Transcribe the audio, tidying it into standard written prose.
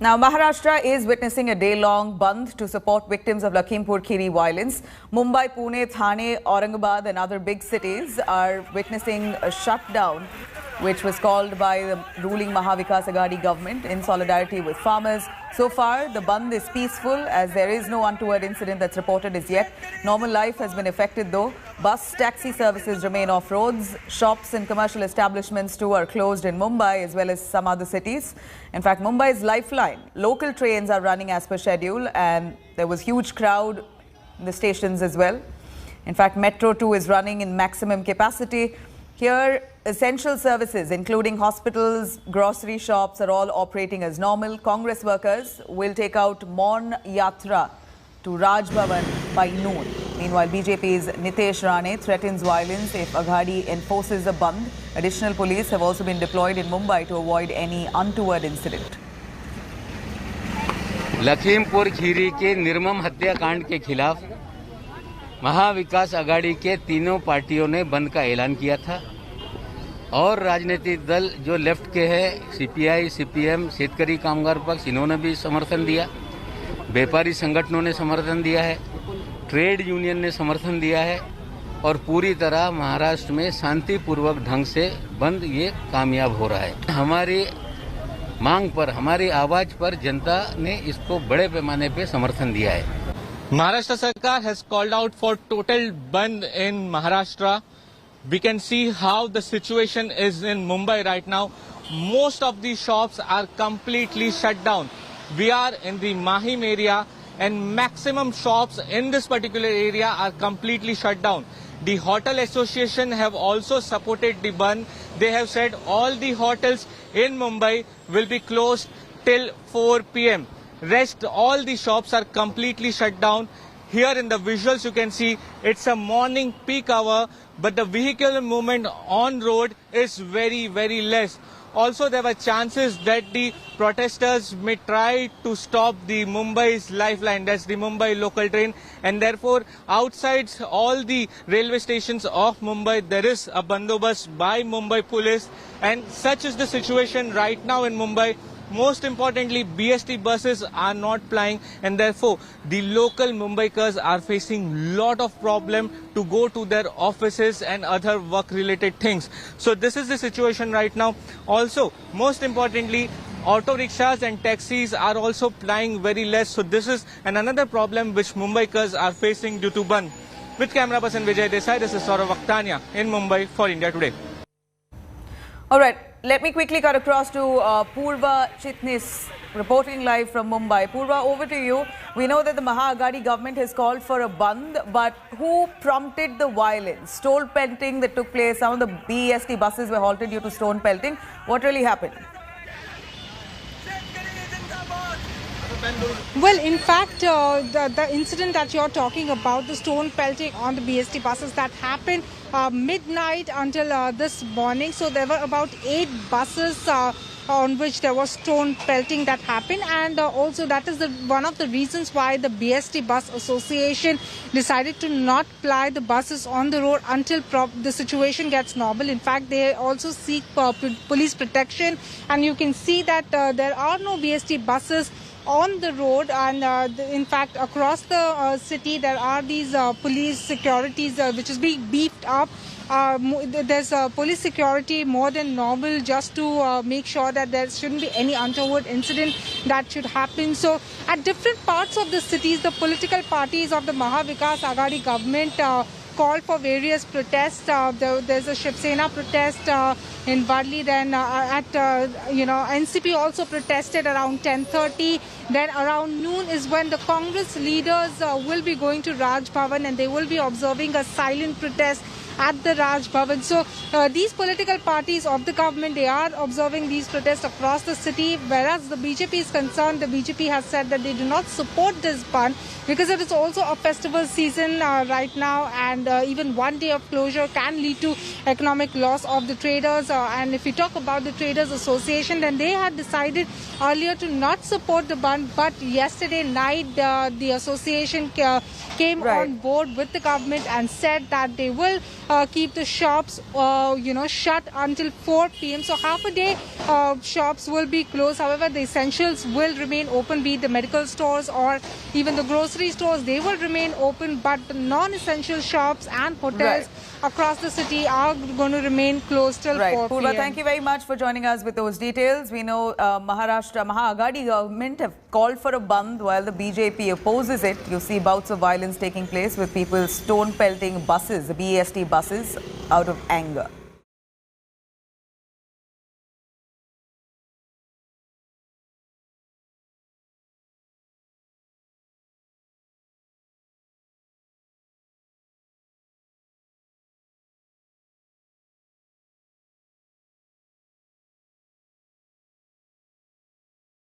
Now, Maharashtra is witnessing a day-long bandh to support victims of Lakhimpur Kheri violence. Mumbai, Pune, Thane, Aurangabad and other big cities are witnessing a shutdown, which was called by the ruling Maha Vikas Aghadi government in solidarity with farmers. So far, the bandh is peaceful as there is no untoward incident that's reported as yet. Normal life has been affected though. Bus, taxi services remain off roads. Shops and commercial establishments too are closed in Mumbai as well as some other cities. In fact, Mumbai's lifeline. Local trains are running as per schedule and there was huge crowd in the stations as well. In fact, Metro 2 is running in maximum capacity. Here, essential services, including hospitals, grocery shops, are all operating as normal. Congress workers will take out Maun Yatra to Raj Bhavan by noon. Meanwhile, BJP's Nitesh Rane threatens violence if Aghadi enforces a bandh. Additional police have also been deployed in Mumbai to avoid any untoward incident. Lakhimpur Kheri के निर्मम हत्याकांड के खिलाफ महाविकास आघाड़ी के तीनों पार्टियों ने बंद का ऐलान किया था और राजनीतिक दल जो लेफ्ट के हैं सीपीआई, सीपीएम, शेतकरी कामगार पक्ष, इन्होंने भी समर्थन दिया, व्यापारी संगठनों ने समर्थन दिया है, ट्रेड यूनियन ने समर्थन दिया है और पूरी तरह महाराष्ट्र में शांतिपूर्वक ढंग से बंद ये कामयाब हो रहा है। हमारी मांग पर, हमारी आवाज पर जनता ने इसको बड़े पैमाने पे समर्थन दिया है। Maharashtra Sarkar has called out for total ban in Maharashtra. We can see how the situation is in Mumbai right now. Most of the shops are completely shut down. We are in the Mahim area and maximum shops in this particular area are completely shut down. The Hotel Association have also supported the ban. They have said all the hotels in Mumbai will be closed till 4 p.m. Rest, all the shops are completely shut down. Here in the visuals you can see it's a morning peak hour, but the vehicular movement on road is very, very less. Also, there were chances that the protesters may try to stop the Mumbai's lifeline, that's the Mumbai local train, and therefore outside all the railway stations of Mumbai there is a bandobast by Mumbai police, and such is the situation right now in Mumbai. Most importantly, BST buses are not plying and therefore the local Mumbaikars are facing lot of problem to go to their offices and other work related things. So this is the situation right now. Also, most importantly, auto rickshaws and taxis are also plying very less. So this is another problem which Mumbaikars are facing due to ban. With camera person Vijay Desai, this is Saurav Akhtania in Mumbai for India Today. All right, let me quickly cut across to Purva Chitnis, reporting live from Mumbai. Purva, over to you. We know that the Maha Aghadi government has called for a bandh, but who prompted the violence? Stone pelting that took place, some of the BEST buses were halted due to stone pelting. What really happened? Well, in fact, the incident that you're talking about, the stone pelting on the BST buses, that happened midnight until this morning. So there were about 8 buses on which there was stone pelting that happened, and also that is one of the reasons why the BST Bus Association decided to not ply the buses on the road until the situation gets normal. In fact, they also seek police protection, and you can see that there are no BST buses on the road, and in fact across the city there are these police securities which is being beefed up. There's police security more than normal just to make sure that there shouldn't be any untoward incident that should happen. So at different parts of the cities, the political parties of the Maha Vikas Aghadi government called for various protests. There's a Shiv Sena protest in Wadli, then NCP also protested around 10:30. Then around noon is when the Congress leaders will be going to Raj Bhavan and they will be observing a silent protest at the Raj Bhavan. So these political parties of the government, they are observing these protests across the city, whereas the BJP is concerned. The BJP has said that they do not support this ban because it is also a festival season right now, and even one day of closure can lead to economic loss of the traders. And if we talk about the Traders Association, then they had decided earlier to not support the ban, but yesterday night the association came on board with the government and said that they will keep the shops, shut until 4 p.m. So half a day, shops will be closed. However, the essentials will remain open, be it the medical stores or even the grocery stores. They will remain open, but the non-essential shops and hotels across the city are going to remain closed till 4 p.m. Purva, thank you very much for joining us with those details. We know Maharashtra Maha Aghadi government have called for a bandh while the BJP opposes it. You see bouts of violence taking place with people stone pelting buses, BEST buses, out of anger.